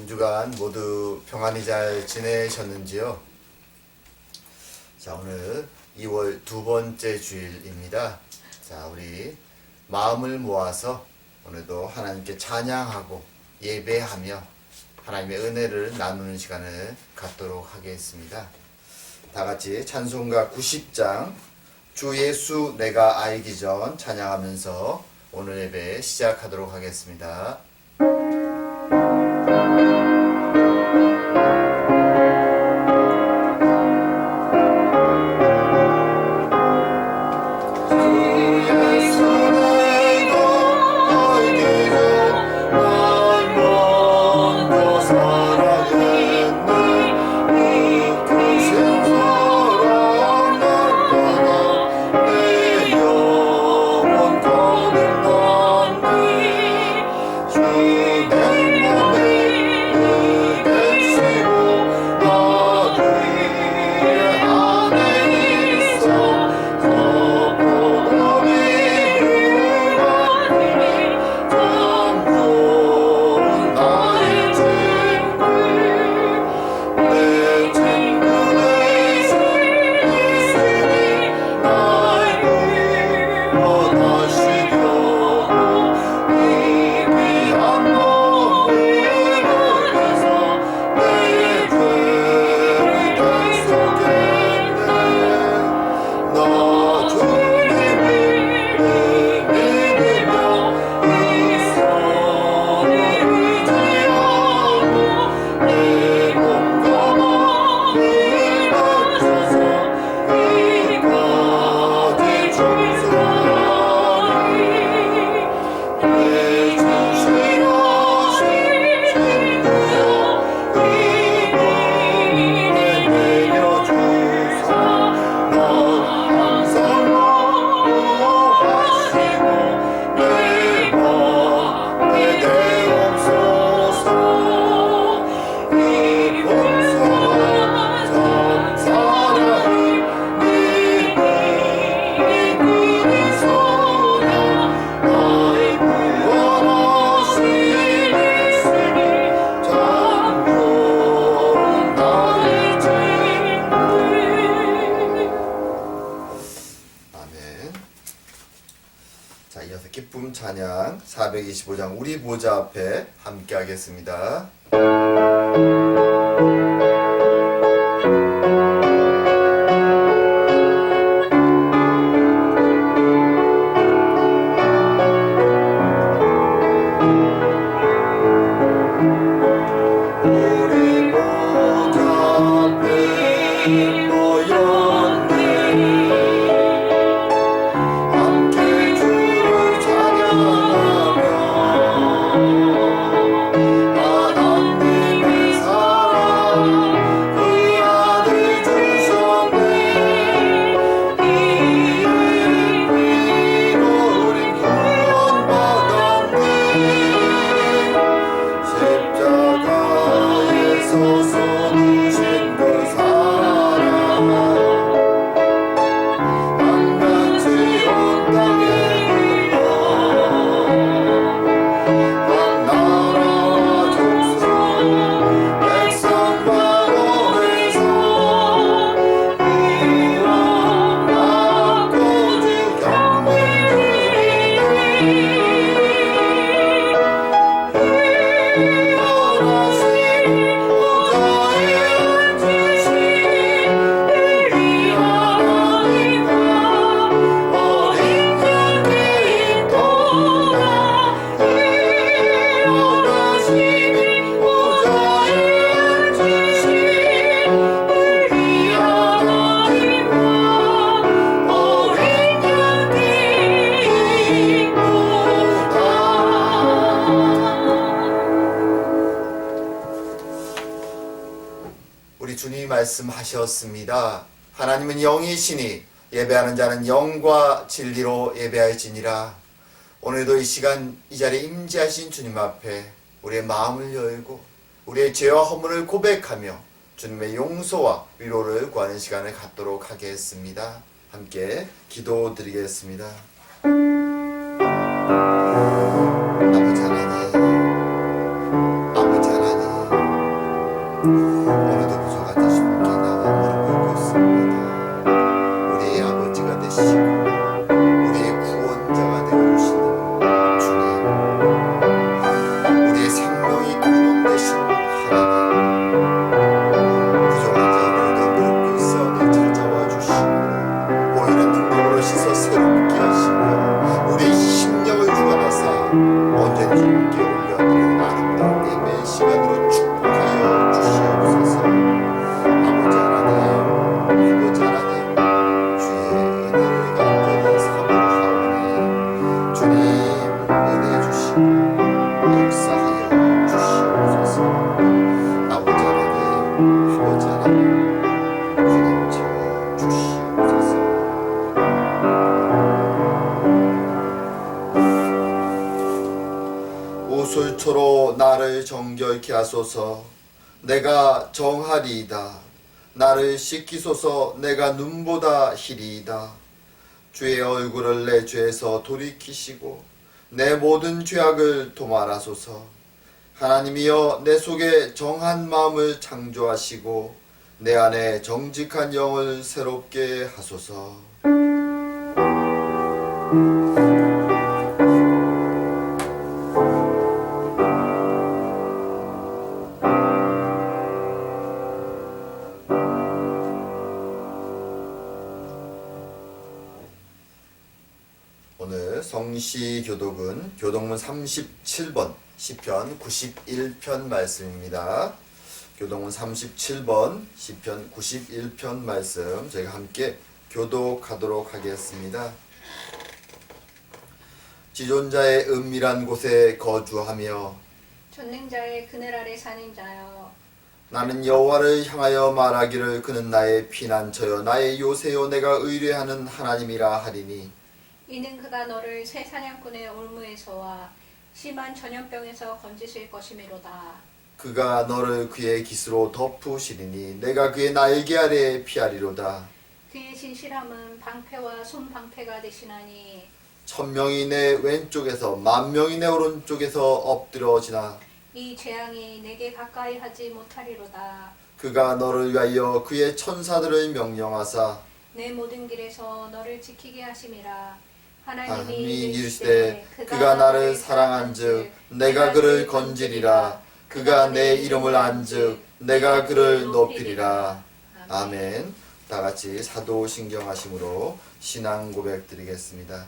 한 주간 모두 평안히 잘 지내셨는지요? 자, 오늘 2월 두 번째 주일입니다. 자, 우리 마음을 모아서 오늘도 하나님께 찬양하고 예배하며 하나님의 은혜를 나누는 시간을 갖도록 하겠습니다. 다 같이 찬송가 90장 주 예수 내가 알기 전 찬양하면서 오늘 예배 시작하도록 하겠습니다. 자, 이어서 기쁨 찬양 425장 우리 보좌 앞에 함께 하겠습니다. 우리 주님이 말씀하셨습니다. 하나님은 영이시니 예배하는 자는 영과 진리로 예배할지니라. 오늘도 이 시간 이 자리에 임재하신 주님 앞에 우리의 마음을 열고 우리의 죄와 허물을 고백하며 주님의 용서와 위로를 구하는 시간을 갖도록 하겠습니다. 함께 기도드리겠습니다. 아버지 하나님, 아버지 하나님, 구슬초로 나를 정결케 하소서. 내가 정하리이다. 나를 씻기소서. 내가 눈보다 희리이다. 주의 얼굴을 내 죄에서 돌이키시고 내 모든 죄악을 도말하소서. 하나님이여, 내 속에 정한 마음을 창조하시고 내 안에 정직한 영을 새롭게 하소서. 오늘 성시 교독은 교독문 37번 시편 91편 말씀입니다. 교독문 37번 시편 91편 말씀 저희가 함께 교독하도록 하겠습니다. 지존자의 은밀한 곳에 거주하며 전능자의 그늘 아래 사는 자여, 나는 여호와를 향하여 말하기를 그는 나의 피난처여 나의 요새요 내가 의뢰하는 하나님이라 하리니 이는 그가 너를 새 사냥꾼의 올무에서와 심한 전염병에서 건지실 것이미로다. 그가 너를 그의 깃으로 덮으시리니 내가 그의 날개 아래에 피하리로다. 그의 진실함은 방패와 손방패가 되시나니 1000명이 내 왼쪽에서 10,000명이 내 오른쪽에서 엎드러지나 이 재앙이 내게 가까이 하지 못하리로다. 그가 너를 위하여 그의 천사들을 명령하사 내 모든 길에서 너를 지키게 하심이라. 하나님이 하나님이 이르시되 그가 나를 사랑한즉 내가 그를 건지리라. 그가 내 이름을 안즉 내가 그를 높이리라. 아멘. 다같이 사도신경 하심으로 신앙 고백 드리겠습니다.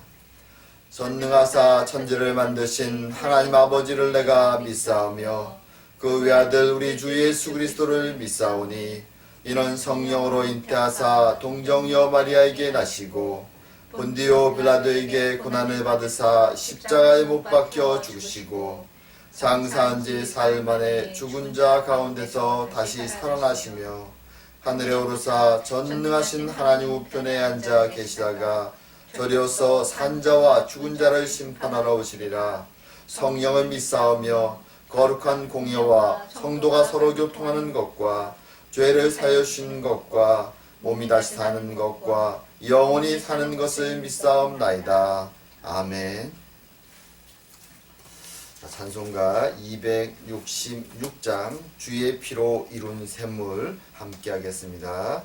전능하사 천지를 만드신 하나님 아버지를 내가 믿사오며 그 외아들 우리 주 예수 그리스도를 믿사오니 이는 성령으로 잉태하사 동정녀 마리아에게 나시고 본디오 빌라도에게 고난을 받으사 십자가에 못 박혀 죽으시고 장사한 지 사흘 만에 죽은 자 가운데서 다시 살아나시며 하늘에 오르사 전능하신 하나님 우편에 앉아 계시다가 저리어서 산자와 죽은 자를 심판하러 오시리라. 성령을 믿사오며 거룩한 공예와 성도가 서로 교통하는 것과 죄를 사여 주시는 것과 몸이 다시 사는 것과 영원히 사는 것을 믿사옵나이다. 아멘. 찬송가 266장 주의 피로 이룬 샘물 함께 하겠습니다.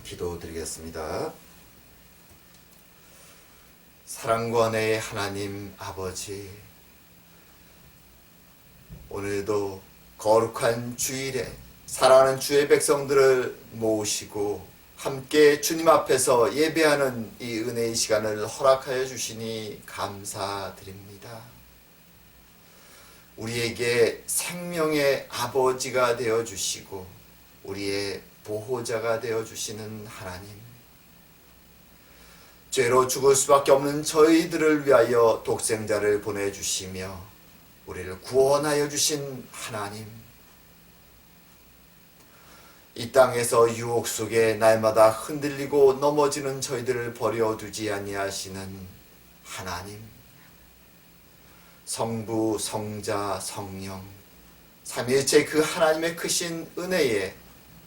기도드리겠습니다. 사랑과 은혜의 하나님 아버지, 오늘도 거룩한 주일에 사랑하는 주의 백성들을 모으시고 함께 주님 앞에서 예배하는 이 은혜의 시간을 허락하여 주시니 감사드립니다. 우리에게 생명의 아버지가 되어 주시고 우리의 보호자가 되어 주시는 하나님, 죄로 죽을 수밖에 없는 저희들을 위하여 독생자를 보내주시며 우리를 구원하여 주신 하나님, 이 땅에서 유혹 속에 날마다 흔들리고 넘어지는 저희들을 버려두지 아니하시는 하나님, 성부, 성자, 성령 삼위일체 그 하나님의 크신 은혜에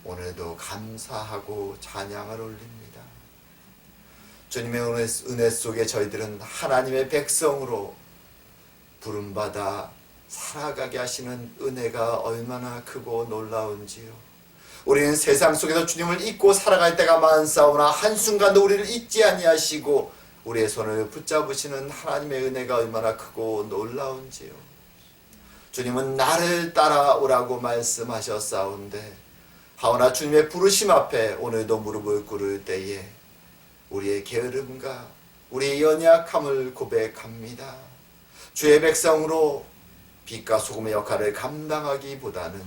오늘도 감사하고 찬양을 올립니다. 주님의 은혜 속에 저희들은 하나님의 백성으로 부름받아 살아가게 하시는 은혜가 얼마나 크고 놀라운지요. 우리는 세상 속에서 주님을 잊고 살아갈 때가 많사오나 한순간도 우리를 잊지 아니하시고 우리의 손을 붙잡으시는 하나님의 은혜가 얼마나 크고 놀라운지요. 주님은 나를 따라오라고 말씀하셨사온데 하오나 주님의 부르심 앞에 오늘도 무릎을 꿇을 때에 우리의 게으름과 우리의 연약함을 고백합니다. 주의 백성으로 빛과 소금의 역할을 감당하기보다는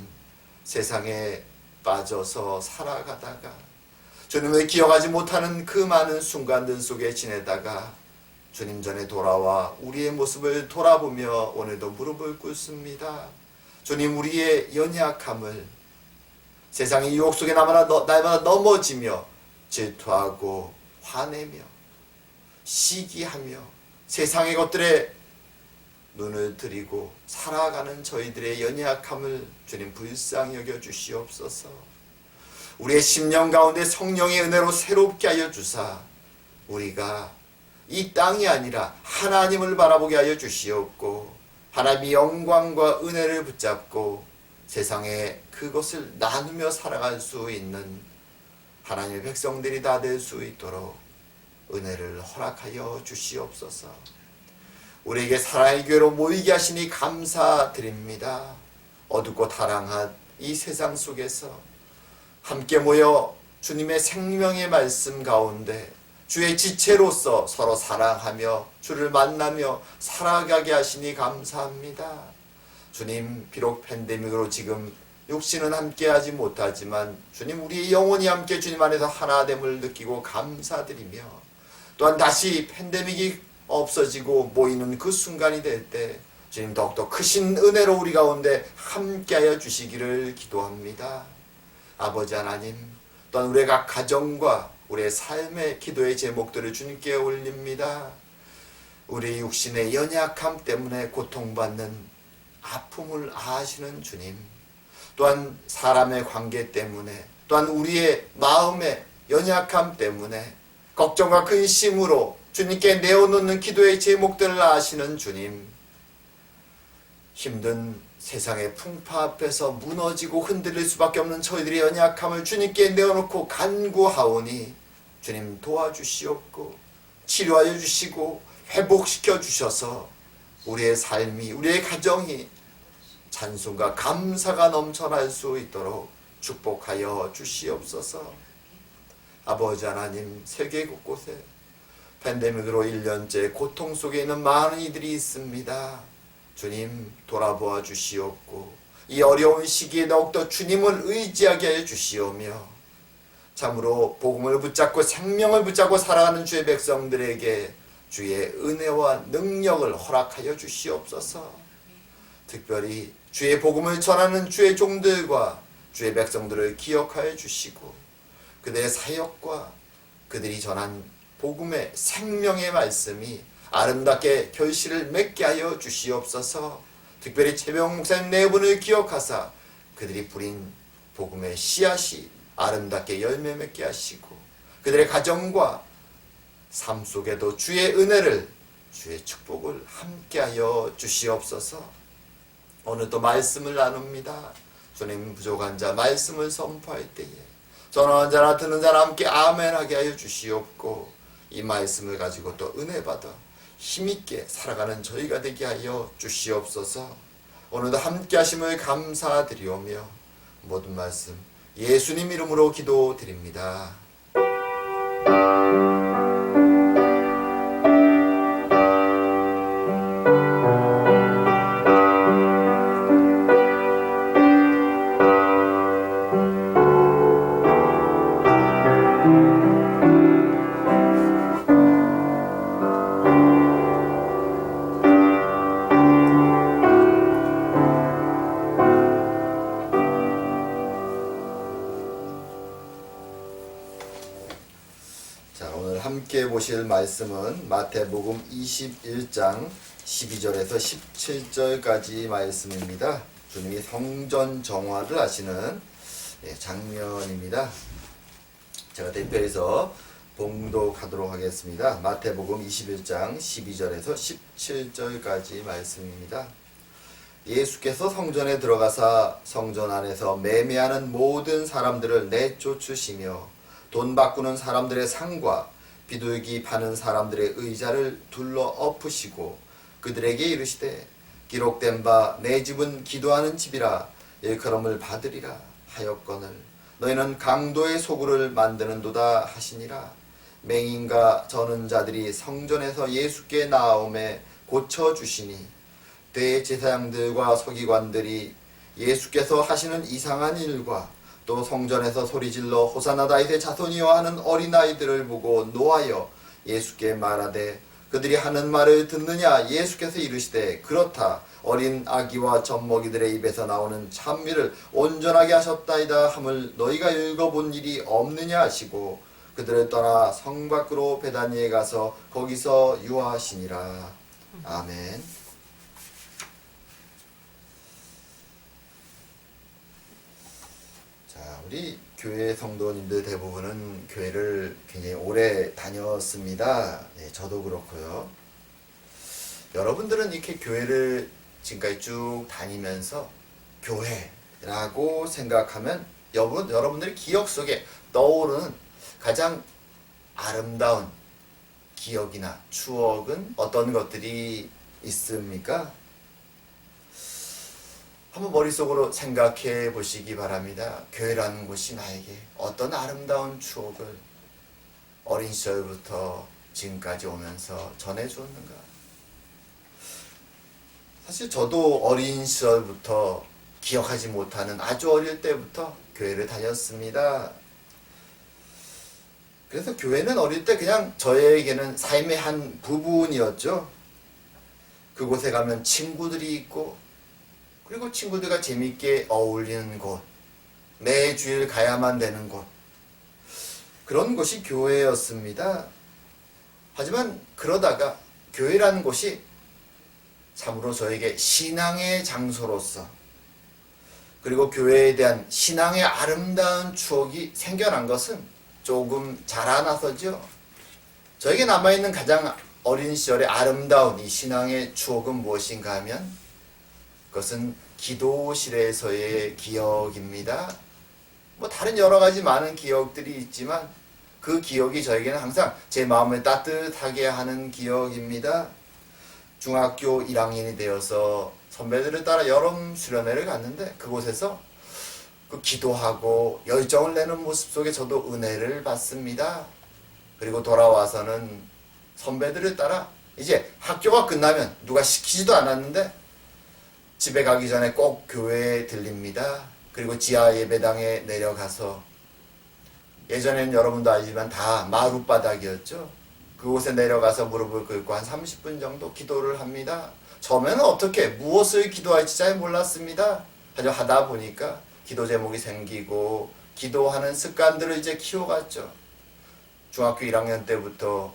세상에 빠져서 살아가다가 주님을 기억하지 못하는 그 많은 순간들 속에 지내다가 주님 전에 돌아와 우리의 모습을 돌아보며 오늘도 무릎을 꿇습니다. 주님, 우리의 연약함을 세상의 유혹 속에 날마다 넘어지며 질투하고 화내며 시기하며 세상의 것들에 눈을 들이고 살아가는 저희들의 연약함을 주님 불쌍히 여겨 주시옵소서. 우리의 심령 가운데 성령의 은혜로 새롭게 하여 주사 우리가 이 땅이 아니라 하나님을 바라보게 하여 주시옵고 하나님의 영광과 은혜를 붙잡고 세상에 그것을 나누며 살아갈 수 있는 하나님의 백성들이 다 될 수 있도록 은혜를 허락하여 주시옵소서. 우리에게 사랑의 교회로 모이게 하시니 감사드립니다. 어둡고 타랑한 이 세상 속에서 함께 모여 주님의 생명의 말씀 가운데 주의 지체로서 서로 사랑하며 주를 만나며 살아가게 하시니 감사합니다. 주님, 비록 팬데믹으로 지금 육신은 함께하지 못하지만 주님, 우리의 영혼이 함께 주님 안에서 하나됨을 느끼고 감사드리며 또한 다시 팬데믹이 없어지고 모이는 그 순간이 될 때 주님 더욱더 크신 은혜로 우리 가운데 함께하여 주시기를 기도합니다. 아버지 하나님, 또한 우리의 각 가정과 우리의 삶의 기도의 제목들을 주님께 올립니다. 우리 육신의 연약함 때문에 고통받는 아픔을 아시는 주님, 또한 사람의 관계 때문에 또한 우리의 마음의 연약함 때문에 걱정과 근심으로 주님께 내어놓는 기도의 제목들을 아시는 주님, 힘든 세상의 풍파 앞에서 무너지고 흔들릴 수밖에 없는 저희들의 연약함을 주님께 내어놓고 간구하오니 주님 도와주시옵고 치료하여 주시고 회복시켜 주셔서 우리의 삶이, 우리의 가정이 찬송과 감사가 넘쳐날 수 있도록 축복하여 주시옵소서. 아버지 하나님, 세계 곳곳에 팬데믹으로 1년째 고통 속에 있는 많은 이들이 있습니다. 주님, 돌아보아 주시옵고 이 어려운 시기에 더욱더 주님을 의지하게 하여 주시오며 참으로 복음을 붙잡고 생명을 붙잡고 살아가는 주의 백성들에게 주의 은혜와 능력을 허락하여 주시옵소서. 특별히 주의 복음을 전하는 주의 종들과 주의 백성들을 기억하여 주시고 그들의 사역과 그들이 전한 복음의 생명의 말씀이 아름답게 결실을 맺게 하여 주시옵소서. 특별히 최병 목사님 네 분을 기억하사 그들이 뿌린 복음의 씨앗이 아름답게 열매 맺게 하시고 그들의 가정과 삶 속에도 주의 은혜를, 주의 축복을 함께하여 주시옵소서. 오늘도 말씀을 나눕니다. 주님, 부족한 자 말씀을 선포할 때에 전하는 자나 듣는 자나 함께 아멘하게 하여 주시옵고 이 말씀을 가지고 또 은혜 받아 힘있게 살아가는 저희가 되게 하여 주시옵소서. 오늘도 함께 하심을 감사드리오며 모든 말씀 예수님 이름으로 기도드립니다. 자, 오늘 함께 보실 말씀은 마태복음 21장 12절에서 17절까지 말씀입니다. 주님이 성전 정화를 하시는 장면입니다. 제가 대표해서 봉독하도록 하겠습니다. 마태복음 21장 12절에서 17절까지 말씀입니다. 예수께서 성전에 들어가사 성전 안에서 매매하는 모든 사람들을 내쫓으시며 돈 바꾸는 사람들의 상과 비둘기 파는 사람들의 의자를 둘러 엎으시고 그들에게 이르시되 기록된 바 내 집은 기도하는 집이라 일컬음을 받으리라 하였거늘 너희는 강도의 소굴을 만드는도다 하시니라. 맹인과 저는 자들이 성전에서 예수께 나아오매 고쳐주시니 대제사장들과 서기관들이 예수께서 하시는 이상한 일과 또 성전에서 소리질러 호산나 다윗의 자손이여 하는 어린아이들을 보고 노하여 예수께 말하되 그들이 하는 말을 듣느냐. 예수께서 이르시되 그렇다. 어린 아기와 젖먹이들의 입에서 나오는 찬미를 온전하게 하셨다이다 함을 너희가 읽어본 일이 없느냐 하시고 그들을 떠나 성 밖으로 베다니에 가서 거기서 유하시니라. 아멘. 자, 우리 교회 성도님들 대부분은 교회를 굉장히 오래 다녔습니다. 저도 그렇고요. 여러분들은 이렇게 교회를 지금까지 쭉 다니면서 교회라고 생각하면 여러분들의 기억 속에 떠오르는 가장 아름다운 기억이나 추억은 어떤 것들이 있습니까? 한번 머릿속으로 생각해 보시기 바랍니다. 교회라는 곳이 나에게 어떤 아름다운 추억을 어린 시절부터 지금까지 오면서 전해주었는가? 사실 저도 어린 시절부터 기억하지 못하는 아주 어릴 때부터 교회를 다녔습니다. 그래서 교회는 어릴 때 그냥 저에게는 삶의 한 부분이었죠. 그곳에 가면 친구들이 있고 그리고 친구들과 재밌게 어울리는 곳, 매 주일 가야만 되는 곳, 그런 곳이 교회였습니다. 하지만 그러다가 교회라는 곳이 참으로 저에게 신앙의 장소로서 그리고 교회에 대한 신앙의 아름다운 추억이 생겨난 것은 조금 자라나서죠. 저에게 남아있는 가장 어린 시절의 아름다운 이 신앙의 추억은 무엇인가 하면 그것은 기도실에서의 기억입니다. 뭐 다른 여러 가지 많은 기억들이 있지만 그 기억이 저에게는 항상 제 마음을 따뜻하게 하는 기억입니다. 중학교 1학년이 되어서 선배들을 따라 여름 수련회를 갔는데 그곳에서 그 기도하고 열정을 내는 모습 속에 저도 은혜를 받습니다. 그리고 돌아와서는 선배들을 따라 이제 학교가 끝나면 누가 시키지도 않았는데 집에 가기 전에 꼭 교회에 들립니다. 그리고 지하 예배당에 내려가서 예전에는 여러분도 알지만 다 마룻바닥이었죠. 그곳에 내려가서 무릎을 꿇고 한 30분 정도 기도를 합니다. 처음에는 어떻게 무엇을 기도할지 잘 몰랐습니다. 하지만 하다 보니까 기도 제목이 생기고 기도하는 습관들을 이제 키워갔죠. 중학교 1학년 때부터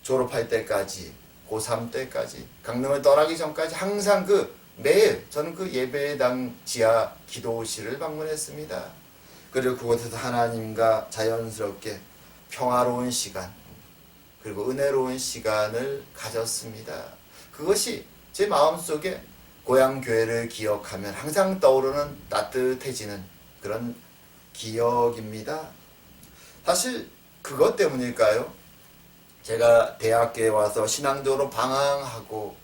졸업할 때까지 고3 때까지 강릉을 떠나기 전까지 항상 매일 저는 그 예배당 지하 기도실을 방문했습니다. 그리고 그곳에서 하나님과 자연스럽게 평화로운 시간 그리고 은혜로운 시간을 가졌습니다. 그것이 제 마음속에 고향 교회를 기억하면 항상 떠오르는 따뜻해지는 그런 기억입니다. 사실 그것 때문일까요? 제가 대학교에 와서 신앙적으로 방황하고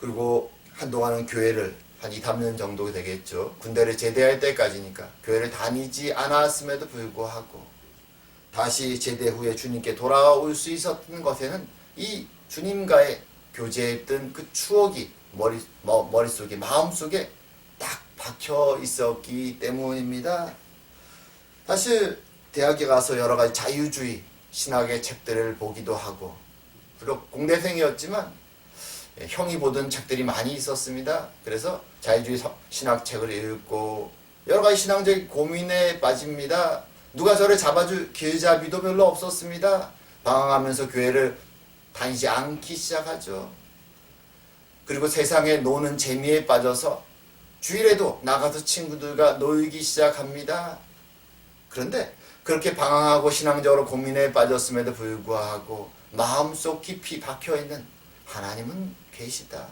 그리고 한동안은 교회를 한 2, 3년 정도 되겠죠. 군대를 제대할 때까지니까 교회를 다니지 않았음에도 불구하고 다시 제대 후에 주님께 돌아올 수 있었던 것에는 이 주님과의 교제했던 그 추억이 머릿속에, 마음속에 딱 박혀 있었기 때문입니다. 사실 대학에 가서 여러 가지 자유주의 신학의 책들을 보기도 하고, 비록 공대생이었지만 형이 보던 책들이 많이 있었습니다. 그래서 자유주의 신학책을 읽고 여러 가지 신앙적 고민에 빠집니다. 누가 저를 잡아줄 길잡이도 별로 없었습니다. 방황하면서 교회를 다니지 않기 시작하죠. 그리고 세상에 노는 재미에 빠져서 주일에도 나가서 친구들과 놀기 시작합니다. 그런데 그렇게 방황하고 신앙적으로 고민에 빠졌음에도 불구하고 마음속 깊이 박혀있는 하나님은 계시다,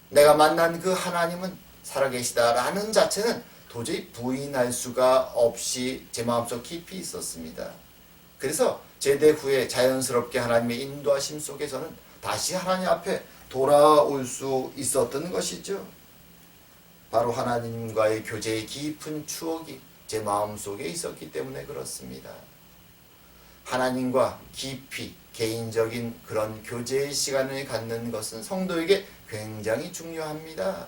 내가 만난 그 하나님은 살아계시다라는 자체는 도저히 부인할 수가 없이 제 마음속 깊이 있었습니다. 그래서 제대 후에 자연스럽게 하나님의 인도하심 속에 저는 다시 하나님 앞에 돌아올 수 있었던 것이죠. 바로 하나님과의 교제의 깊은 추억이 제 마음속에 있었기 때문에 그렇습니다. 하나님과 깊이 개인적인 그런 교제의 시간을 갖는 것은 성도에게 굉장히 중요합니다.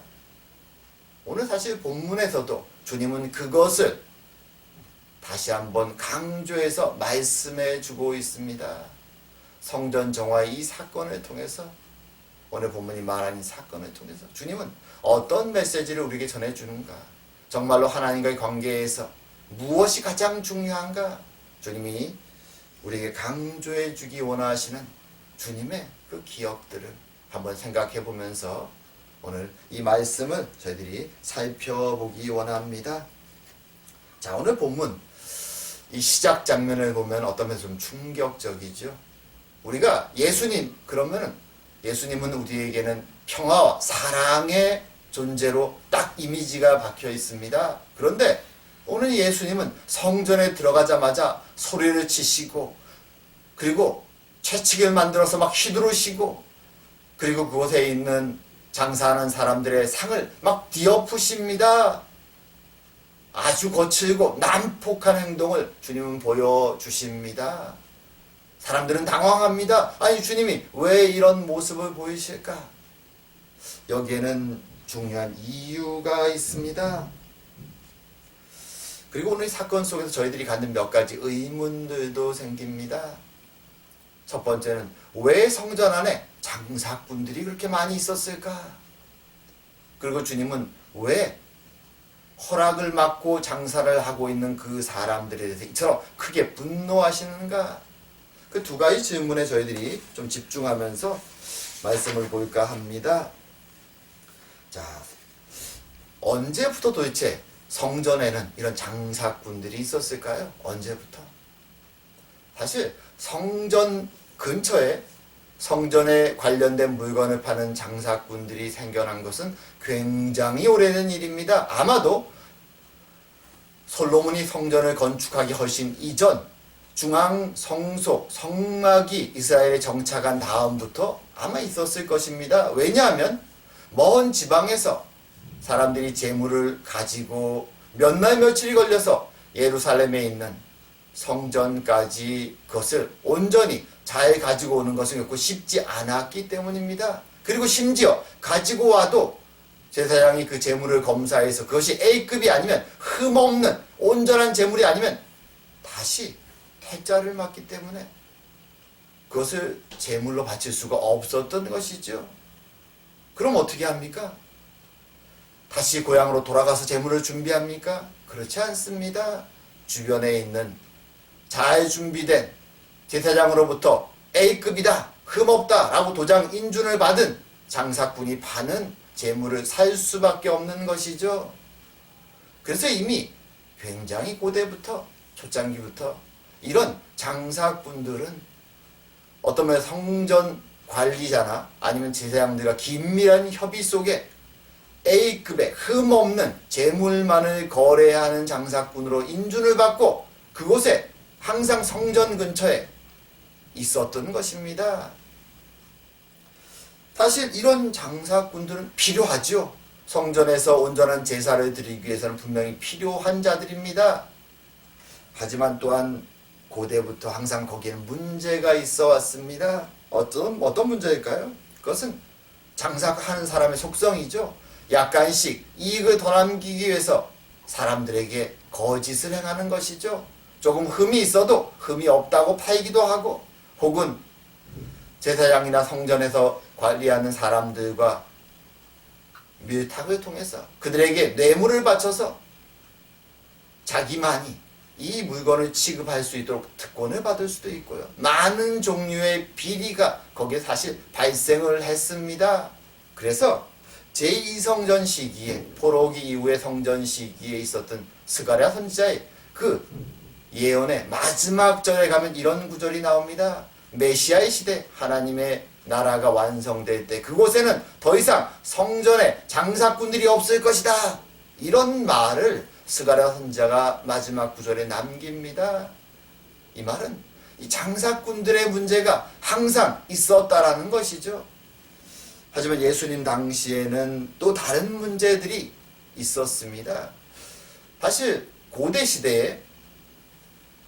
오늘 사실 본문에서도 주님은 그것을 다시 한번 강조해서 말씀해 주고 있습니다. 성전 정화의 이 사건을 통해서, 오늘 본문이 말하는 사건을 통해서 주님은 어떤 메시지를 우리에게 전해주는가, 정말로 하나님과의 관계에서 무엇이 가장 중요한가, 주님이 우리에게 강조해 주기 원하시는 주님의 그 기억들을 한번 생각해 보면서 오늘 이 말씀을 저희들이 살펴보기 원합니다. 자, 오늘 본문 이 시작 장면을 보면 어떤 면에서 좀 충격적이죠. 우리가 예수님 그러면은 예수님은 우리에게는 평화와 사랑의 존재로 딱 이미지가 박혀 있습니다. 그런데 오늘 예수님은 성전에 들어가자마자 소리를 치시고, 그리고 채찍을 만들어서 막 휘두르시고, 그리고 그곳에 있는 장사하는 사람들의 상을 막 뒤엎으십니다. 아주 거칠고 난폭한 행동을 주님은 보여주십니다. 사람들은 당황합니다. 아니, 주님이 왜 이런 모습을 보이실까? 여기에는 중요한 이유가 있습니다. 그리고 오늘 이 사건 속에서 저희들이 갖는 몇 가지 의문들도 생깁니다. 첫 번째는 왜 성전 안에 장사꾼들이 그렇게 많이 있었을까? 그리고 주님은 왜 허락을 받고 장사를 하고 있는 그 사람들에 대해서 이처럼 크게 분노하시는가? 그 두 가지 질문에 저희들이 좀 집중하면서 말씀을 볼까 합니다. 자, 언제부터 도대체 성전에는 이런 장사꾼들이 있었을까요? 언제부터? 사실 성전 근처에 성전에 관련된 물건을 파는 장사꾼들이 생겨난 것은 굉장히 오래된 일입니다. 아마도 솔로몬이 성전을 건축하기 훨씬 이전, 중앙 성소, 성막이 이스라엘에 정착한 다음부터 아마 있었을 것입니다. 왜냐하면 먼 지방에서 사람들이 재물을 가지고 몇 날 며칠이 걸려서 예루살렘에 있는 성전까지 그것을 온전히 잘 가지고 오는 것은 결코 쉽지 않았기 때문입니다. 그리고 심지어 가지고 와도 제사장이 그 재물을 검사해서 그것이 A급이 아니면 흠없는 온전한 재물이 아니면 다시 퇴짜를 맞기 때문에 그것을 재물로 바칠 수가 없었던 것이죠. 그럼 어떻게 합니까? 다시 고향으로 돌아가서 재물을 준비합니까? 그렇지 않습니다. 주변에 있는 잘 준비된 제사장으로부터 A급이다, 흠없다 라고 도장 인준을 받은 장사꾼이 파는 재물을 살 수밖에 없는 것이죠. 그래서 이미 굉장히 고대부터, 초창기부터 이런 장사꾼들은 어떤 면에서 성전 관리자나 아니면 제사장들과 긴밀한 협의 속에 A급의 흠없는 재물만을 거래하는 장사꾼으로 인준을 받고 그곳에 항상 성전 근처에 있었던 것입니다. 사실 이런 장사꾼들은 필요하죠. 성전에서 온전한 제사를 드리기 위해서는 분명히 필요한 자들입니다. 하지만 또한 고대부터 항상 거기에는 문제가 있어 왔습니다. 어떤 문제일까요? 그것은 장사하는 사람의 속성이죠. 약간씩 이익을 더 남기기 위해서 사람들에게 거짓을 행하는 것이죠. 조금 흠이 있어도 흠이 없다고 팔기도 하고, 혹은 제사장이나 성전에서 관리하는 사람들과 밀탁을 통해서 그들에게 뇌물을 바쳐서 자기만이 이 물건을 취급할 수 있도록 특권을 받을 수도 있고요. 많은 종류의 비리가 거기에 사실 발생을 했습니다. 그래서 제2성전 시기에, 포로기 이후의 성전 시기에 있었던 스가랴 선지자의 그 예언의 마지막 절에 가면 이런 구절이 나옵니다. 메시아의 시대, 하나님의 나라가 완성될 때 그곳에는 더 이상 성전에 장사꾼들이 없을 것이다. 이런 말을 스가랴 선지자가 마지막 구절에 남깁니다. 이 말은 이 장사꾼들의 문제가 항상 있었다라는 것이죠. 하지만 예수님 당시에는 또 다른 문제들이 있었습니다. 사실 고대 시대에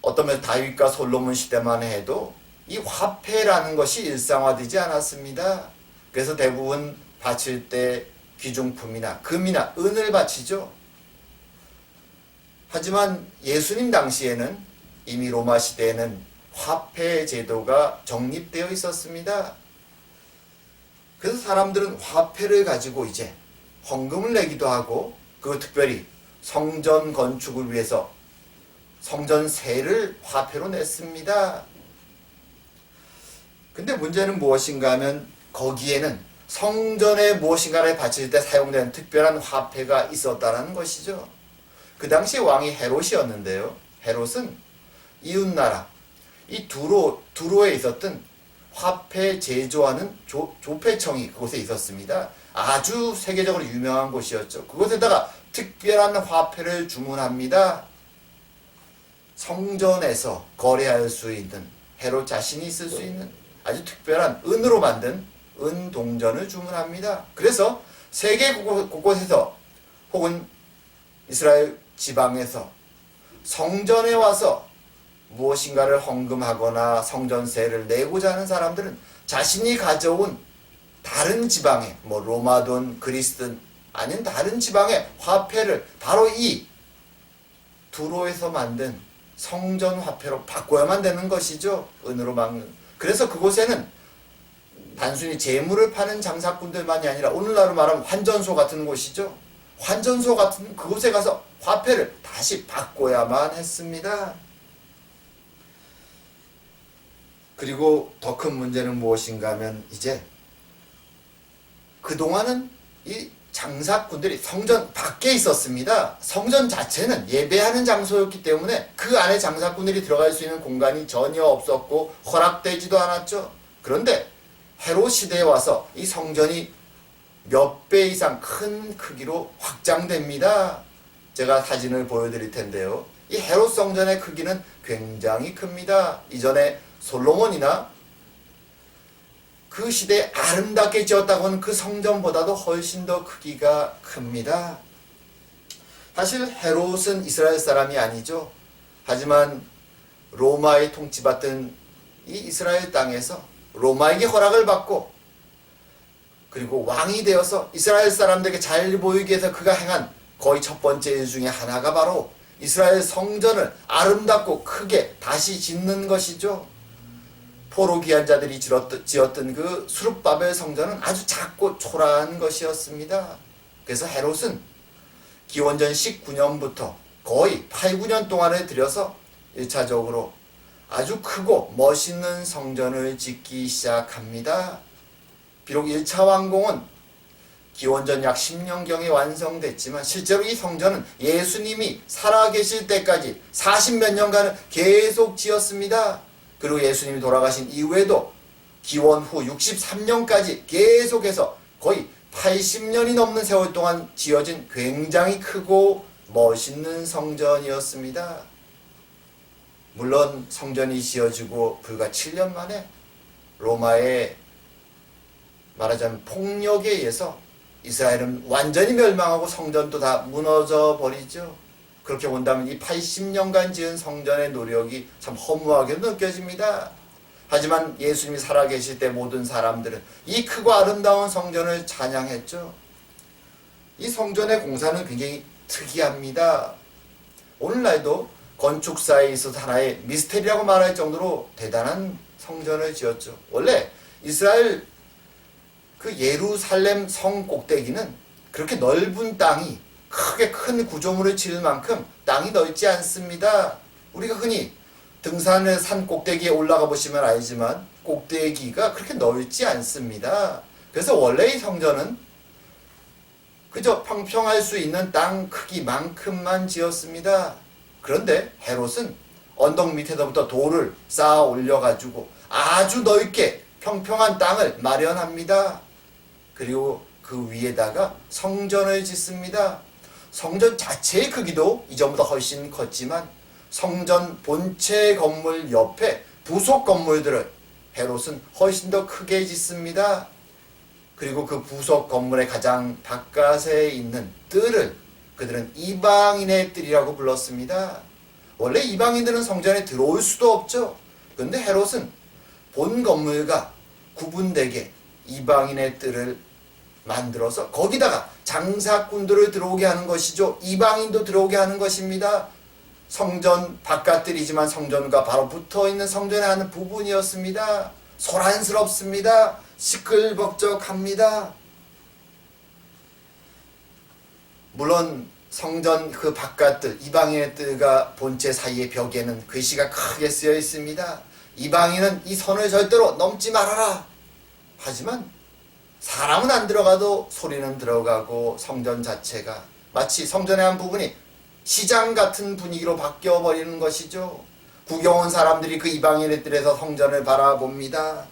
어떤 면 다윗과 솔로몬 시대만 해도 이 화폐라는 것이 일상화되지 않았습니다. 그래서 대부분 바칠 때 귀중품이나 금이나 은을 바치죠. 하지만 예수님 당시에는 이미 로마 시대에는 화폐 제도가 정립되어 있었습니다. 그래서 사람들은 화폐를 가지고 이제 헌금을 내기도 하고, 그 특별히 성전 건축을 위해서 성전세를 화폐로 냈습니다. 근데 문제는 무엇인가 하면 거기에는 성전에 무엇인가를 바칠 때 사용되는 특별한 화폐가 있었다는 것이죠. 그 당시 왕이 헤롯이었는데요. 헤롯은 이웃나라 이 두로에 있었던 화폐 제조하는 조폐청이 그곳에 있었습니다. 아주 세계적으로 유명한 곳이었죠. 그곳에다가 특별한 화폐를 주문합니다. 성전에서 거래할 수 있는, 헤롯 자신이 쓸 수 있는 아주 특별한 은으로 만든 은동전을 주문합니다. 그래서 세계 곳곳에서 혹은 이스라엘 지방에서 성전에 와서 무엇인가를 헌금하거나 성전세를 내고자 하는 사람들은 자신이 가져온 다른 지방에, 로마든 그리스든 아닌 다른 지방의 화폐를 바로 이 두로에서 만든 성전 화폐로 바꿔야만 되는 것이죠. 은으로 막는. 그래서 그곳에는 단순히 재물을 파는 장사꾼들만이 아니라 오늘날로 말하면 환전소 같은 곳이죠. 환전소 같은 그곳에 가서 화폐를 다시 바꿔야만 했습니다. 그리고 더 큰 문제는 무엇인가 하면 이제 그동안은 이 장사꾼들이 성전 밖에 있었습니다. 성전 자체는 예배하는 장소였기 때문에 그 안에 장사꾼들이 들어갈 수 있는 공간이 전혀 없었고 허락되지도 않았죠. 그런데 헤롯 시대에 와서 이 성전이 몇 배 이상 큰 크기로 확장됩니다. 제가 사진을 보여드릴 텐데요. 이 헤롯 성전의 크기는 굉장히 큽니다. 이전에 솔로몬이나 그 시대에 아름답게 지었다고 하는 그 성전보다도 훨씬 더 크기가 큽니다. 사실 헤롯은 이스라엘 사람이 아니죠. 하지만 로마의 통치받던 이 이스라엘 땅에서 로마에게 허락을 받고 그리고 왕이 되어서 이스라엘 사람들에게 잘 보이기 위해서 그가 행한 거의 첫 번째 일 중에 하나가 바로 이스라엘 성전을 아름답고 크게 다시 짓는 것이죠. 포로 귀한 자들이 지었던 그 수룹바벨 성전은 아주 작고 초라한 것이었습니다. 그래서 헤롯은 기원전 19년부터 거의 8, 9년 동안을 들여서 1차적으로 아주 크고 멋있는 성전을 짓기 시작합니다. 비록 1차 완공은 기원전 약 10년경에 완성됐지만 실제로 이 성전은 예수님이 살아계실 때까지 40몇 년간을 계속 지었습니다. 그리고 예수님이 돌아가신 이후에도 기원 후 63년까지 계속해서 거의 80년이 넘는 세월 동안 지어진 굉장히 크고 멋있는 성전이었습니다. 물론 성전이 지어지고 불과 7년 만에 로마의 말하자면 폭력에 의해서 이스라엘은 완전히 멸망하고 성전도 다 무너져 버리죠. 그렇게 본다면 이 80년간 지은 성전의 노력이 참 허무하게 느껴집니다. 하지만 예수님이 살아계실 때 모든 사람들은 이 크고 아름다운 성전을 찬양했죠. 이 성전의 공사는 굉장히 특이합니다. 오늘날도 건축사에 있어서 하나의 미스테리라고 말할 정도로 대단한 성전을 지었죠. 원래 이스라엘 그 예루살렘 성 꼭대기는 그렇게 넓은 땅이 크게 큰 구조물을 지을 만큼 땅이 넓지 않습니다. 우리가 흔히 등산을 산 꼭대기에 올라가 보시면 알지만 꼭대기가 그렇게 넓지 않습니다. 그래서 원래 이 성전은 그저 평평할 수 있는 땅 크기만큼만 지었습니다. 그런데 헤롯은 언덕 밑에서부터 돌을 쌓아 올려가지고 아주 넓게 평평한 땅을 마련합니다. 그리고 그 위에다가 성전을 짓습니다. 성전 자체의 크기도 이전보다 훨씬 컸지만 성전 본체 건물 옆에 부속 건물들을 헤롯은 훨씬 더 크게 짓습니다. 그리고 그 부속 건물의 가장 바깥에 있는 뜰을 그들은 이방인의 뜰이라고 불렀습니다. 원래 이방인들은 성전에 들어올 수도 없죠. 그런데 헤롯은 본 건물과 구분되게 이방인의 뜰을 만들어서 거기다가 장사꾼들을 들어오게 하는 것이죠. 이방인도 들어오게 하는 것입니다. 성전 바깥뜰이지만 성전과 바로 붙어있는 성전의 한 부분이었습니다. 소란스럽습니다. 시끌벅적합니다. 물론 성전 그 바깥뜰, 이방인의 뜰과 본체 사이의 벽에는 글씨가 크게 쓰여 있습니다. 이방인은 이 선을 절대로 넘지 말아라. 하지만 사람은 안 들어가도 소리는 들어가고 성전 자체가 마치 성전의 한 부분이 시장 같은 분위기로 바뀌어 버리는 것이죠. 구경 온 사람들이 그 이방인의 뜰에서 성전을 바라봅니다.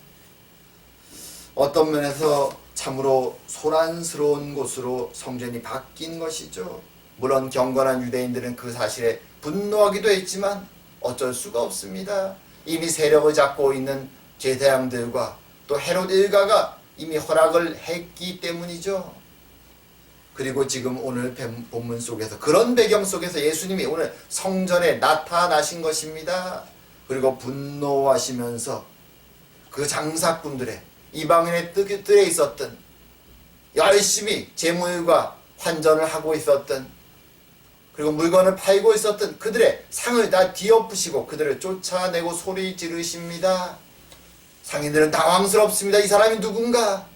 어떤 면에서 참으로 소란스러운 곳으로 성전이 바뀐 것이죠. 물론 경건한 유대인들은 그 사실에 분노하기도 했지만 어쩔 수가 없습니다. 이미 세력을 잡고 있는 제사장들과 또 헤롯 일가가 이미 허락을 했기 때문이죠. 그리고 지금 오늘 본문 속에서 그런 배경 속에서 예수님이 오늘 성전에 나타나신 것입니다. 그리고 분노하시면서 그 장사꾼들의 이방인의 뜰에 있었던 열심히 재물과 환전을 하고 있었던 그리고 물건을 팔고 있었던 그들의 상을 다 뒤엎으시고 그들을 쫓아내고 소리 지르십니다. 상인들은 당황스럽습니다. 이 사람이 누군가?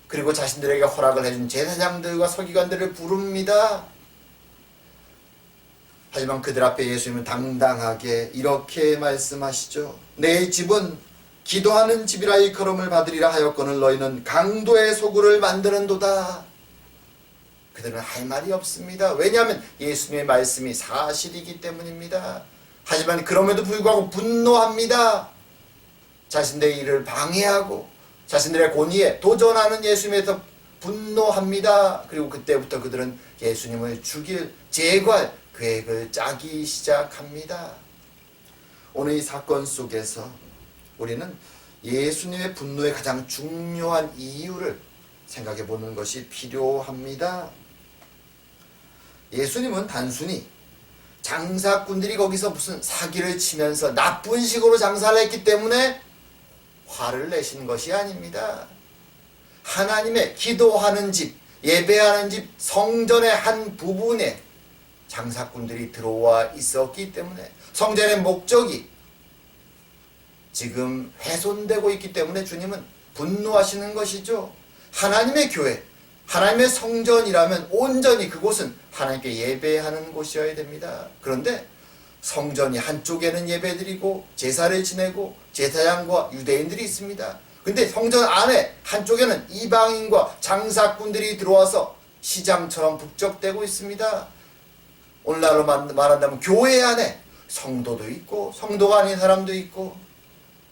그리고 자신들에게 허락을 해준 제사장들과 서기관들을 부릅니다. 하지만 그들 앞에 예수님은 당당하게 이렇게 말씀하시죠. 내 집은 기도하는 집이라 일컬음을 받으리라 하였거늘 너희는 강도의 소굴을 만드는도다. 그들은 할 말이 없습니다. 왜냐하면 예수님의 말씀이 사실이기 때문입니다. 하지만 그럼에도 불구하고 분노합니다. 자신들의 일을 방해하고 자신들의 권위에 도전하는 예수님에서 분노합니다. 그리고 그때부터 그들은 예수님을 죽일, 제거할 계획을 짜기 시작합니다. 오늘 이 사건 속에서 우리는 예수님의 분노의 가장 중요한 이유를 생각해 보는 것이 필요합니다. 예수님은 단순히 장사꾼들이 거기서 무슨 사기를 치면서 나쁜 식으로 장사를 했기 때문에 화를 내신 것이 아닙니다. 하나님의 기도하는 집, 예배하는 집, 성전의 한 부분에 장사꾼들이 들어와 있었기 때문에 성전의 목적이 지금 훼손되고 있기 때문에 주님은 분노하시는 것이죠. 하나님의 교회, 하나님의 성전이라면 온전히 그곳은 하나님께 예배하는 곳이어야 됩니다. 그런데 성전이 한쪽에는 예배드리고 제사를 지내고 제사장과 유대인들이 있습니다. 근데 성전 안에 한쪽에는 이방인과 장사꾼들이 들어와서 시장처럼 북적대고 있습니다. 오늘날로 말한다면 교회 안에 성도도 있고 성도가 아닌 사람도 있고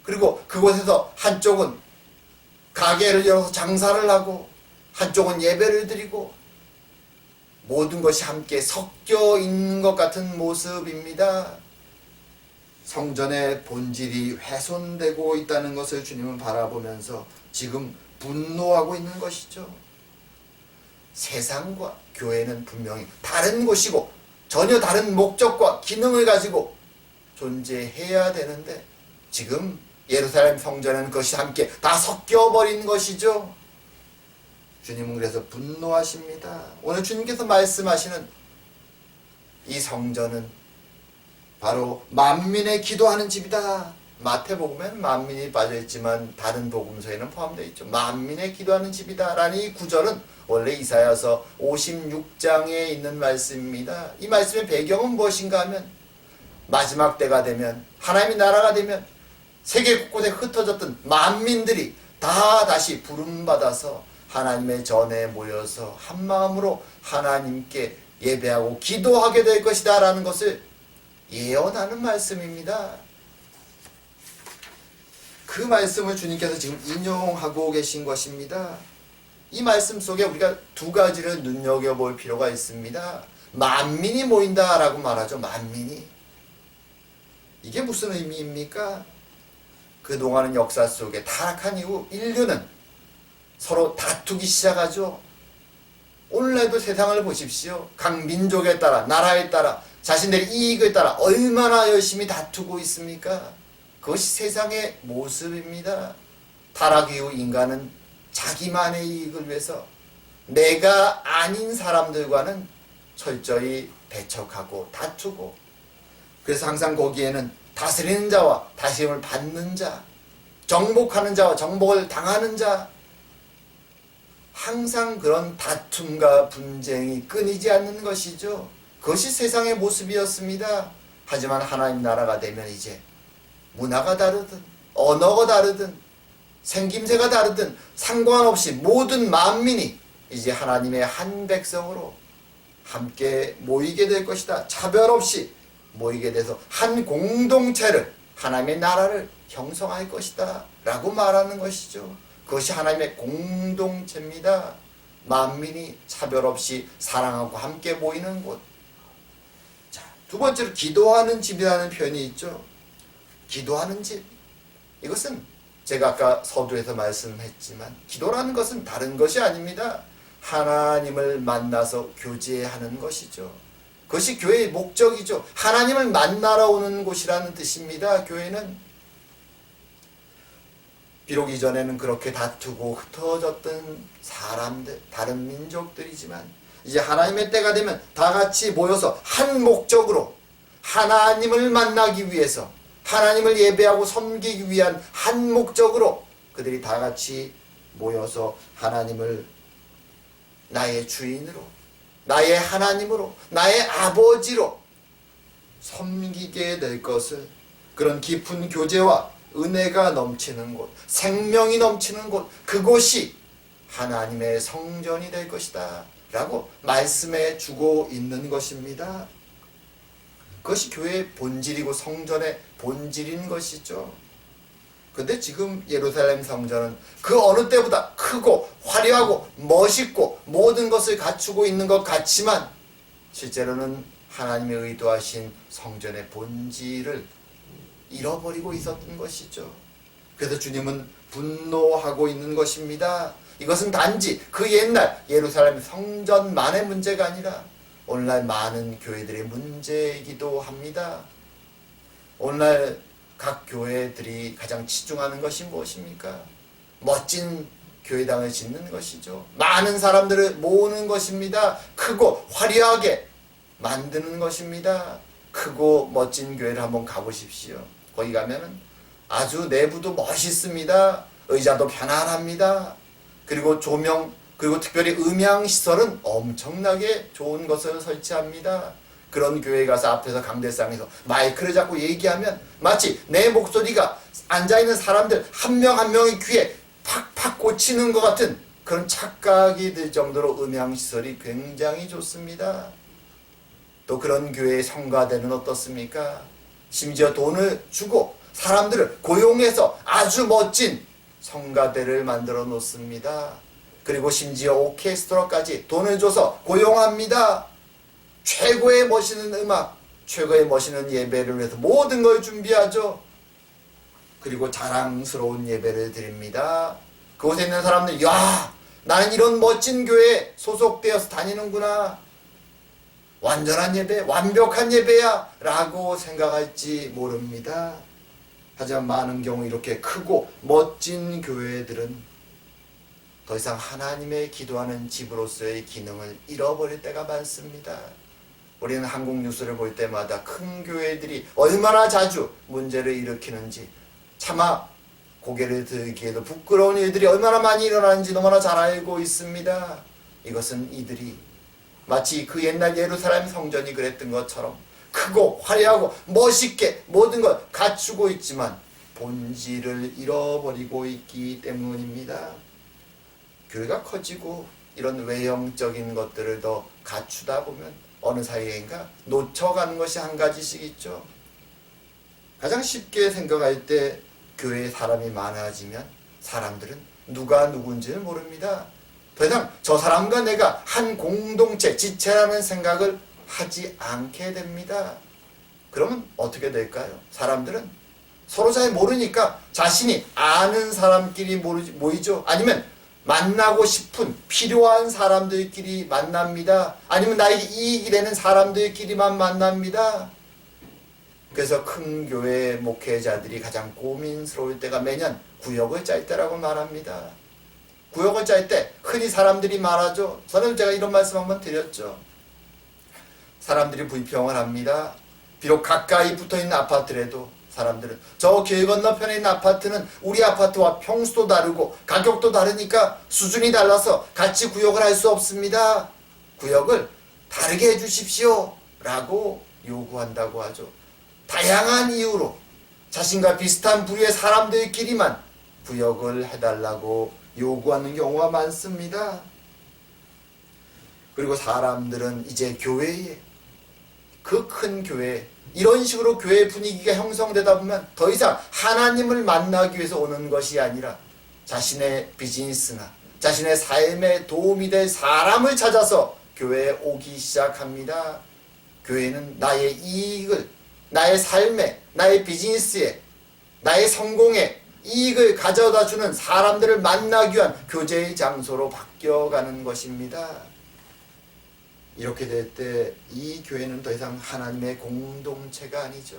그리고 그곳에서 한쪽은 가게를 열어서 장사를 하고 한쪽은 예배를 드리고 모든 것이 함께 섞여 있는 것 같은 모습입니다. 성전의 본질이 훼손되고 있다는 것을 주님은 바라보면서 지금 분노하고 있는 것이죠. 세상과 교회는 분명히 다른 곳이고 전혀 다른 목적과 기능을 가지고 존재해야 되는데 지금 예루살렘 성전에는 그것이 함께 다 섞여버린 것이죠. 주님은 그래서 분노하십니다. 오늘 주님께서 말씀하시는 이 성전은 바로 만민의 기도하는 집이다. 마태복음에는 만민이 빠져있지만 다른 복음서에는 포함되어 있죠. 만민의 기도하는 집이다 라는 이 구절은 원래 이사야서 56장에 있는 말씀입니다. 이 말씀의 배경은 무엇인가 하면 마지막 때가 되면 하나님의 나라가 되면 세계 곳곳에 흩어졌던 만민들이 다 다시 부름받아서 하나님의 전에 모여서 한마음으로 하나님께 예배하고 기도하게 될 것이다 라는 것을 예언하는 말씀입니다. 그 말씀을 주님께서 지금 인용하고 계신 것입니다. 이 말씀 속에 우리가 두 가지를 눈여겨볼 필요가 있습니다. 만민이 모인다라고 말하죠. 만민이. 이게 무슨 의미입니까? 그동안의 역사 속에 타락한 이후 인류는 서로 다투기 시작하죠. 오늘날도 세상을 보십시오. 각 민족에 따라, 나라에 따라, 자신들의 이익에 따라 얼마나 열심히 다투고 있습니까? 그것이 세상의 모습입니다. 타락 이후 인간은 자기만의 이익을 위해서 내가 아닌 사람들과는 철저히 배척하고 다투고, 그래서 항상 거기에는 다스리는 자와 다스림을 받는 자, 정복하는 자와 정복을 당하는 자, 항상 그런 다툼과 분쟁이 끊이지 않는 것이죠. 그것이 세상의 모습이었습니다. 하지만 하나님 나라가 되면 이제 문화가 다르든 언어가 다르든 생김새가 다르든 상관없이 모든 만민이 이제 하나님의 한 백성으로 함께 모이게 될 것이다. 차별 없이 모이게 돼서 한 공동체를, 하나님의 나라를 형성할 것이다 라고 말하는 것이죠. 그것이 하나님의 공동체입니다. 만민이 차별 없이 사랑하고 함께 모이는 곳. 자, 두 번째로 기도하는 집이라는 표현이 있죠. 기도하는 집. 이것은 제가 아까 서두에서 말씀했지만 기도라는 것은 다른 것이 아닙니다. 하나님을 만나서 교제하는 것이죠. 그것이 교회의 목적이죠. 하나님을 만나러 오는 곳이라는 뜻입니다. 교회는. 비록 이전에는 그렇게 다투고 흩어졌던 사람들, 다른 민족들이지만 이제 하나님의 때가 되면 다 같이 모여서 한 목적으로 하나님을 만나기 위해서, 하나님을 예배하고 섬기기 위한 한 목적으로 그들이 다 같이 모여서 하나님을 나의 주인으로, 나의 하나님으로, 나의 아버지로 섬기게 될 것을, 그런 깊은 교제와 은혜가 넘치는 곳, 생명이 넘치는 곳, 그곳이 하나님의 성전이 될 것이다 라고 말씀해 주고 있는 것입니다. 그것이 교회의 본질이고 성전의 본질인 것이죠. 근데 지금 예루살렘 성전은 그 어느 때보다 크고 화려하고 멋있고 모든 것을 갖추고 있는 것 같지만 실제로는 하나님의 의도하신 성전의 본질을 잃어버리고 있었던 것이죠. 그래서 주님은 분노하고 있는 것입니다. 이것은 단지 그 옛날 예루살렘 성전만의 문제가 아니라 오늘날 많은 교회들의 문제이기도 합니다. 오늘날 각 교회들이 가장 치중하는 것이 무엇입니까? 멋진 교회당을 짓는 것이죠. 많은 사람들을 모으는 것입니다. 크고 화려하게 만드는 것입니다. 크고 멋진 교회를 한번 가보십시오. 거기 가면은 아주 내부도 멋있습니다. 의자도 편안합니다. 그리고 조명, 그리고 특별히 음향 시설은 엄청나게 좋은 것을 설치합니다. 그런 교회에 가서 앞에서 강대상에서 마이크를 잡고 얘기하면 마치 내 목소리가 앉아있는 사람들 한 명 한 명의 귀에 팍팍 꽂히는 것 같은 그런 착각이 들 정도로 음향 시설이 굉장히 좋습니다. 또 그런 교회의 성가대는 어떻습니까? 심지어 돈을 주고 사람들을 고용해서 아주 멋진 성가대를 만들어 놓습니다. 그리고 심지어 오케스트라까지 돈을 줘서 고용합니다. 최고의 멋있는 음악, 최고의 멋있는 예배를 위해서 모든 걸 준비하죠. 그리고 자랑스러운 예배를 드립니다. 그곳에 있는 사람들이 야, 나는 이런 멋진 교회에 소속되어서 다니는구나. 완전한 예배, 완벽한 예배야 라고 생각할지 모릅니다. 하지만 많은 경우 이렇게 크고 멋진 교회들은 더 이상 하나님의 기도하는 집으로서의 기능을 잃어버릴 때가 많습니다. 우리는 한국 뉴스를 볼 때마다 큰 교회들이 얼마나 자주 문제를 일으키는지, 차마 고개를 들기에도 부끄러운 일들이 얼마나 많이 일어나는지 너무나 잘 알고 있습니다. 이것은 이들이 마치 그 옛날 예루살렘 성전이 그랬던 것처럼 크고 화려하고 멋있게 모든 걸 갖추고 있지만 본질을 잃어버리고 있기 때문입니다. 교회가 커지고 이런 외형적인 것들을 더 갖추다 보면 어느 사이인가 놓쳐가는 것이 한 가지씩 있죠. 가장 쉽게 생각할 때 교회에 사람이 많아지면 사람들은 누가 누군지를 모릅니다. 더 이상 저 사람과 내가 한 공동체, 지체라는 생각을 하지 않게 됩니다. 그러면 어떻게 될까요? 사람들은 서로 잘 모르니까 자신이 아는 사람끼리 모이죠. 아니면 만나고 싶은 필요한 사람들끼리 만납니다. 아니면 나에게 이익이 되는 사람들끼리만 만납니다. 그래서 큰 교회 목회자들이 가장 고민스러울 때가 매년 구역을 짤 때라고 말합니다. 구역을 짤 때 흔히 사람들이 말하죠. 저는 제가 이런 말씀 한번 드렸죠. 사람들이 불평을 합니다. 비록 가까이 붙어있는 아파트라도 사람들은 저 길 건너편에 있는 아파트는 우리 아파트와 평수도 다르고 가격도 다르니까 수준이 달라서 같이 구역을 할 수 없습니다. 구역을 다르게 해주십시오 라고 요구한다고 하죠. 다양한 이유로 자신과 비슷한 부류의 사람들끼리만 구역을 해달라고 요구하는 경우가 많습니다. 그리고 사람들은 이제 교회에, 그 큰 교회에 이런 식으로 교회 분위기가 형성되다 보면 더 이상 하나님을 만나기 위해서 오는 것이 아니라 자신의 비즈니스나 자신의 삶에 도움이 될 사람을 찾아서 교회에 오기 시작합니다. 교회는 나의 이익을, 나의 삶에, 나의 비즈니스에, 나의 성공에 이익을 가져다 주는 사람들을 만나기 위한 교제의 장소로 바뀌어가는 것입니다. 이렇게 될 때 이 교회는 더 이상 하나님의 공동체가 아니죠.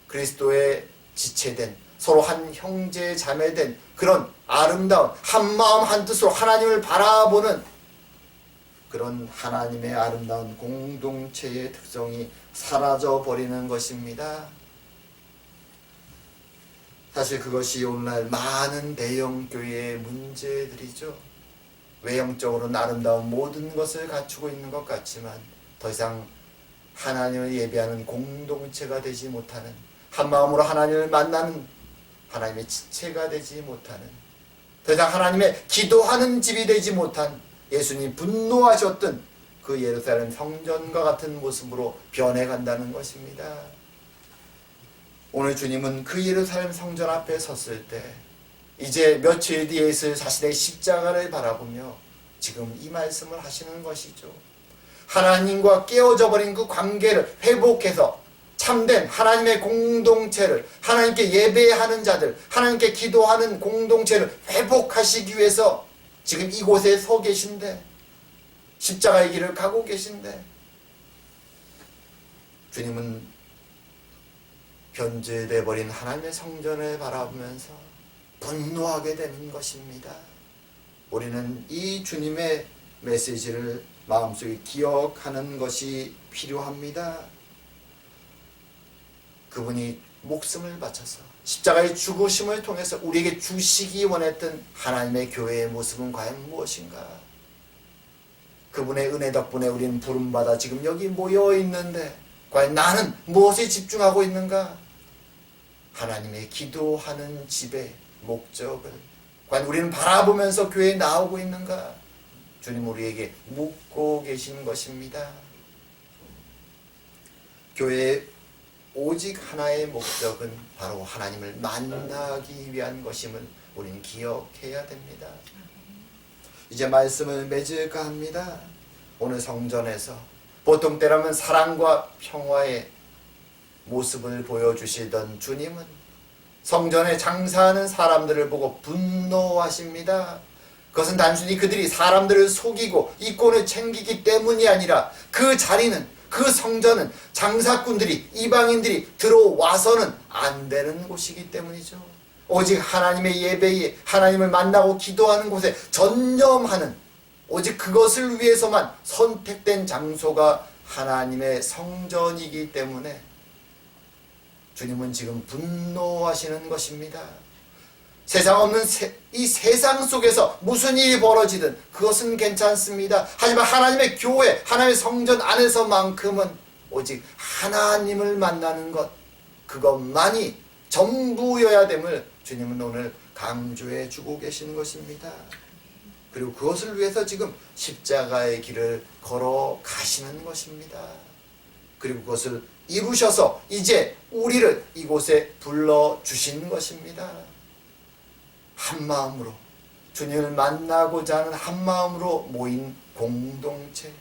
그리스도의 지체된, 서로 한 형제 자매된 그런 아름다운 한 마음 한 뜻으로 하나님을 바라보는 그런 하나님의 아름다운 공동체의 특성이 사라져 버리는 것입니다. 사실 그것이 오늘날 많은 대형 교회의 문제들이죠. 외형적으로는 아름다운 모든 것을 갖추고 있는 것 같지만 더 이상 하나님을 예배하는 공동체가 되지 못하는, 한 마음으로 하나님을 만나는 하나님의 지체가 되지 못하는, 더 이상 하나님의 기도하는 집이 되지 못한, 예수님이 분노하셨던 그 예루살렘 성전과 같은 모습으로 변해간다는 것입니다. 오늘 주님은 그 예루살렘 성전 앞에 섰을 때 이제 며칠 뒤에 있을 자신의 십자가를 바라보며 지금 이 말씀을 하시는 것이죠. 하나님과 깨어져 버린 그 관계를 회복해서 참된 하나님의 공동체를, 하나님께 예배하는 자들, 하나님께 기도하는 공동체를 회복하시기 위해서 지금 이곳에 서 계신데, 십자가의 길을 가고 계신데, 주님은 변질돼 버린 하나님의 성전을 바라보면서 분노하게 되는 것입니다. 우리는 이 주님의 메시지를 마음속에 기억하는 것이 필요합니다. 그분이 목숨을 바쳐서 십자가의 죽으심을 통해서 우리에게 주시기 원했던 하나님의 교회의 모습은 과연 무엇인가? 그분의 은혜 덕분에 우리는 부름받아 지금 여기 모여 있는데 과연 나는 무엇에 집중하고 있는가? 하나님의 기도하는 집의 목적을 과연 우리는 바라보면서 교회에 나오고 있는가? 주님 우리에게 묻고 계신 것입니다. 교회의 오직 하나의 목적은 바로 하나님을 만나기 위한 것임을 우리는 기억해야 됩니다. 이제 말씀을 맺을까 합니다. 오늘 성전에서 보통 때라면 사랑과 평화의 모습을 보여주시던 주님은 성전에 장사하는 사람들을 보고 분노하십니다. 그것은 단순히 그들이 사람들을 속이고 이권을 챙기기 때문이 아니라 그 자리는, 그 성전은 장사꾼들이, 이방인들이 들어와서는 안 되는 곳이기 때문이죠. 오직 하나님의 예배에, 하나님을 만나고 기도하는 곳에 전념하는, 오직 그것을 위해서만 선택된 장소가 하나님의 성전이기 때문에 주님은 지금 분노하시는 것입니다. 세상 없는 이 세상 속에서 무슨 일이 벌어지든 그것은 괜찮습니다. 하지만 하나님의 교회, 하나님의 성전 안에서만큼은 오직 하나님을 만나는 것, 그것만이 전부여야 됨을 주님은 오늘 강조해 주고 계시는 것입니다. 그리고 그것을 위해서 지금 십자가의 길을 걸어가시는 것입니다. 그리고 그것을 이루셔서 이제 우리를 이곳에 불러주신 것입니다. 한 마음으로 주님을 만나고자 하는 한 마음으로 모인 공동체,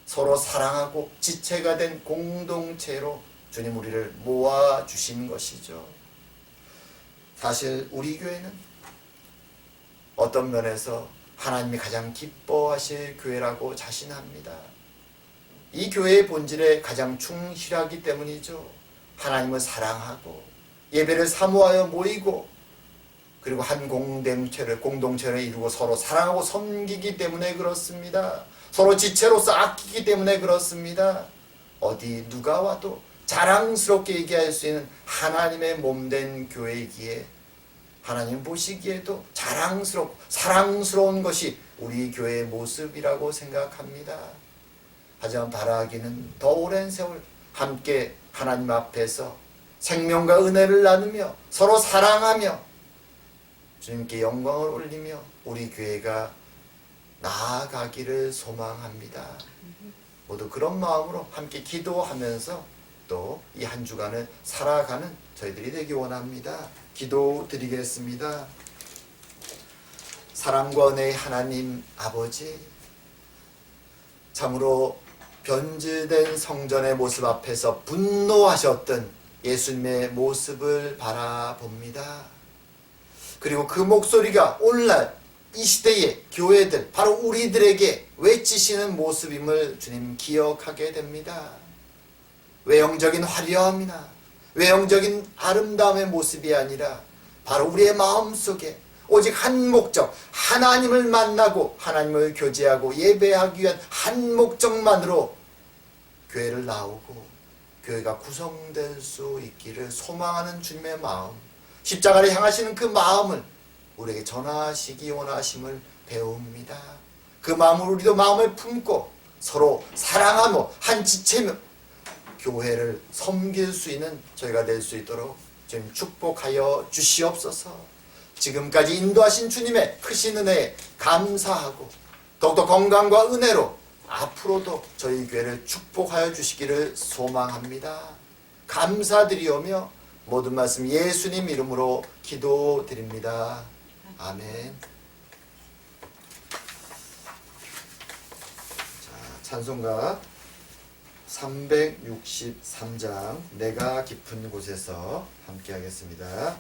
서로 사랑하고 지체가 된 공동체로 주님 우리를 모아주신 것이죠. 사실 우리 교회는 어떤 면에서 하나님이 가장 기뻐하실 교회라고 자신합니다. 이 교회의 본질에 가장 충실하기 때문이죠. 하나님을 사랑하고 예배를 사모하여 모이고 그리고 한 공동체를 이루고 서로 사랑하고 섬기기 때문에 그렇습니다. 서로 지체로서 아끼기 때문에 그렇습니다. 어디 누가 와도 자랑스럽게 얘기할 수 있는 하나님의 몸된 교회이기에 하나님 보시기에도 자랑스럽고 사랑스러운 것이 우리 교회의 모습이라고 생각합니다. 하지만 바라기는 더 오랜 세월 함께 하나님 앞에서 생명과 은혜를 나누며 서로 사랑하며 주님께 영광을 올리며 우리 교회가 나아가기를 소망합니다. 모두 그런 마음으로 함께 기도하면서 또 이 한 주간을 살아가는 저희들이 되기 원합니다. 기도드리겠습니다. 사랑과 은혜의 하나님 아버지, 참으로 변질된 성전의 모습 앞에서 분노하셨던 예수님의 모습을 바라봅니다. 그리고 그 목소리가 오늘날 이 시대의 교회들, 바로 우리들에게 외치시는 모습임을 주님 기억하게 됩니다. 외형적인 화려함이나 외형적인 아름다움의 모습이 아니라 바로 우리의 마음속에 오직 한 목적, 하나님을 만나고 하나님을 교제하고 예배하기 위한 한 목적만으로 교회를 나오고 교회가 구성될 수 있기를 소망하는 주님의 마음, 십자가를 향하시는 그 마음을 우리에게 전하시기 원하심을 배웁니다. 그 마음을 우리도 마음을 품고 서로 사랑하며 한 지체며 교회를 섬길 수 있는 저희가 될 수 있도록 주님 축복하여 주시옵소서. 지금까지 인도하신 주님의 크신 은혜에 감사하고 더욱더 건강과 은혜로 앞으로도 저희 교회를 축복하여 주시기를 소망합니다. 감사드리오며 모든 말씀 예수님 이름으로 기도드립니다. 아멘. 자, 찬송가 363장 내가 깊은 곳에서 함께 하겠습니다.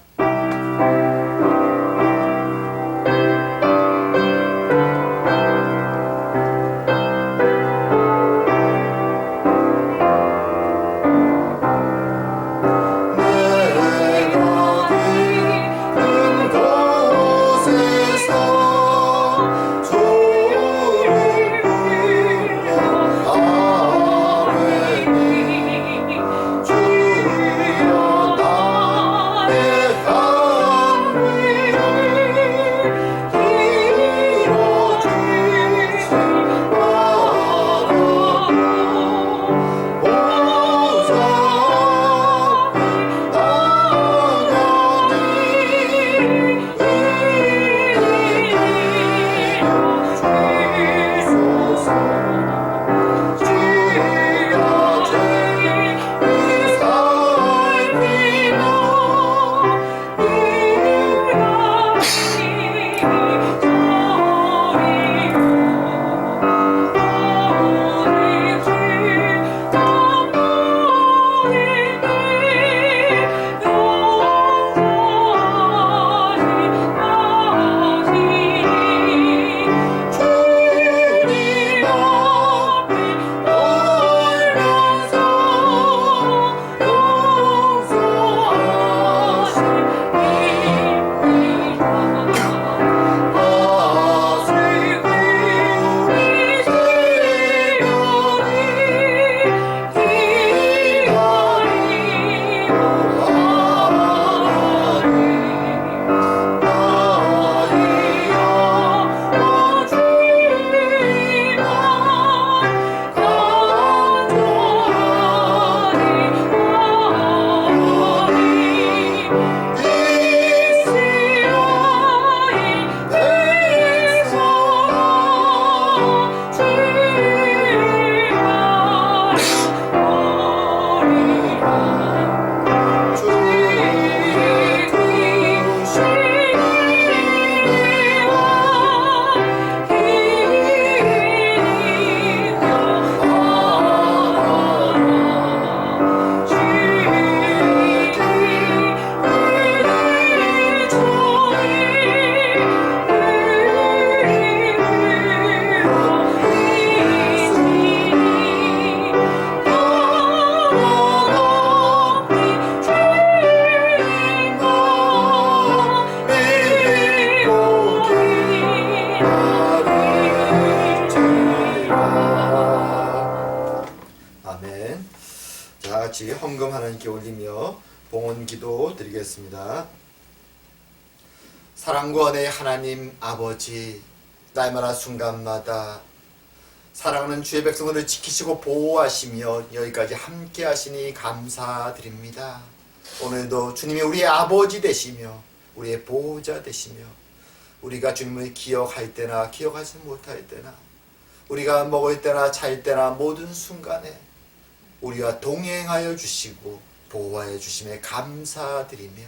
주여 나의 같이 헌금 하나님께 올리며 봉헌 기도 드리겠습니다. 사랑과 은혜의 하나님 아버지, 날마다 순간마다 사랑하는 주의 백성들을 지키시고 보호하시며 여기까지 함께 하시니 감사드립니다. 오늘도 주님이 우리의 아버지 되시며 우리의 보호자 되시며 우리가 주님을 기억할 때나 기억하지 못할 때나 우리가 먹을 때나 잘 때나 모든 순간에 우리와 동행하여 주시고 보호하여 주심에 감사드리며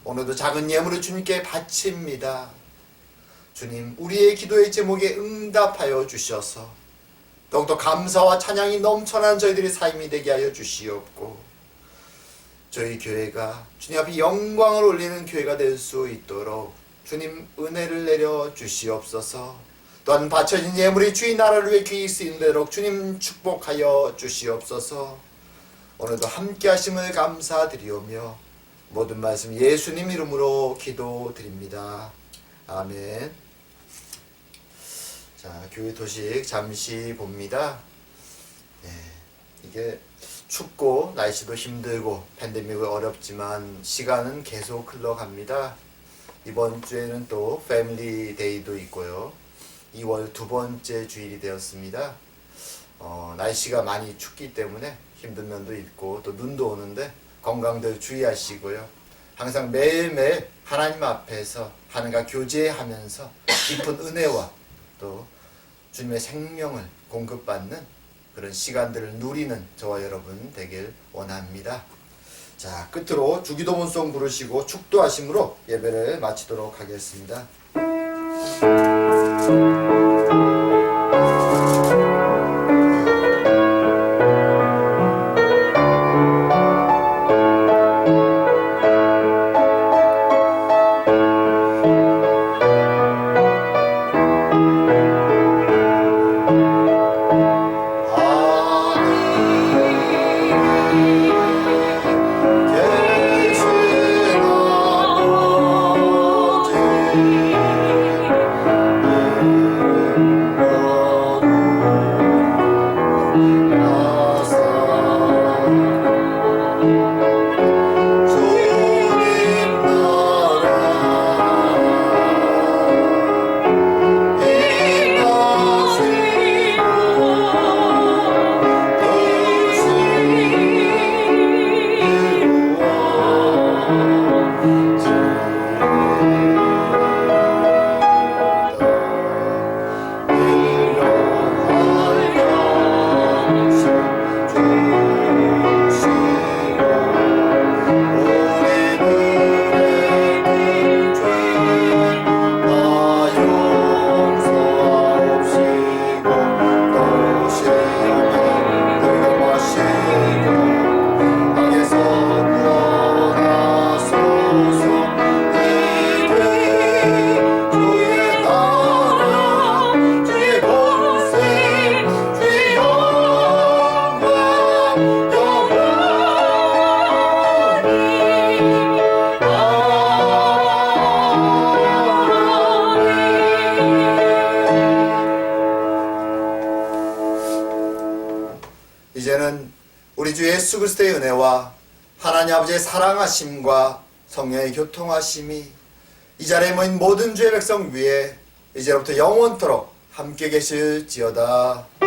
오늘도 작은 예물을 주님께 바칩니다. 주님, 우리의 기도의 제목에 응답하여 주셔서 더욱더 감사와 찬양이 넘쳐나는 저희들의 삶이 되게 하여 주시옵고 저희 교회가 주님 앞에 영광을 올리는 교회가 될 수 있도록 주님 은혜를 내려 주시옵소서. 또한 바쳐진 예물이 주의 나라를 위해 귀히 쓰임되도록 주님 축복하여 주시옵소서. 오늘도 함께 하심을 감사드리오며 모든 말씀 예수님 이름으로 기도드립니다. 아멘. 자, 교회 도식 잠시 봅니다. 이게 춥고 날씨도 힘들고 팬데믹은 어렵지만 시간은 계속 흘러갑니다. 이번 주에는 또 패밀리 데이도 있고요. 2월 두 번째 주일이 되었습니다. 날씨가 많이 춥기 때문에 힘든 면도 있고 또 눈도 오는데 건강들 주의하시고요. 항상 매일매일 하나님 앞에서 하나님과 교제하면서 깊은 은혜와 또 주님의 생명을 공급받는 그런 시간들을 누리는 저와 여러분 되길 원합니다. 자, 끝으로 주기도문송 부르시고 축도하심으로 예배를 마치도록 하겠습니다. 이제는 우리 주 예수 그리스도의 은혜와 하나님 아버지의 사랑하심과 성령의 교통하심이 이 자리에 모인 모든 주의 백성 위에 이제로부터 영원토록 함께 계실지어다.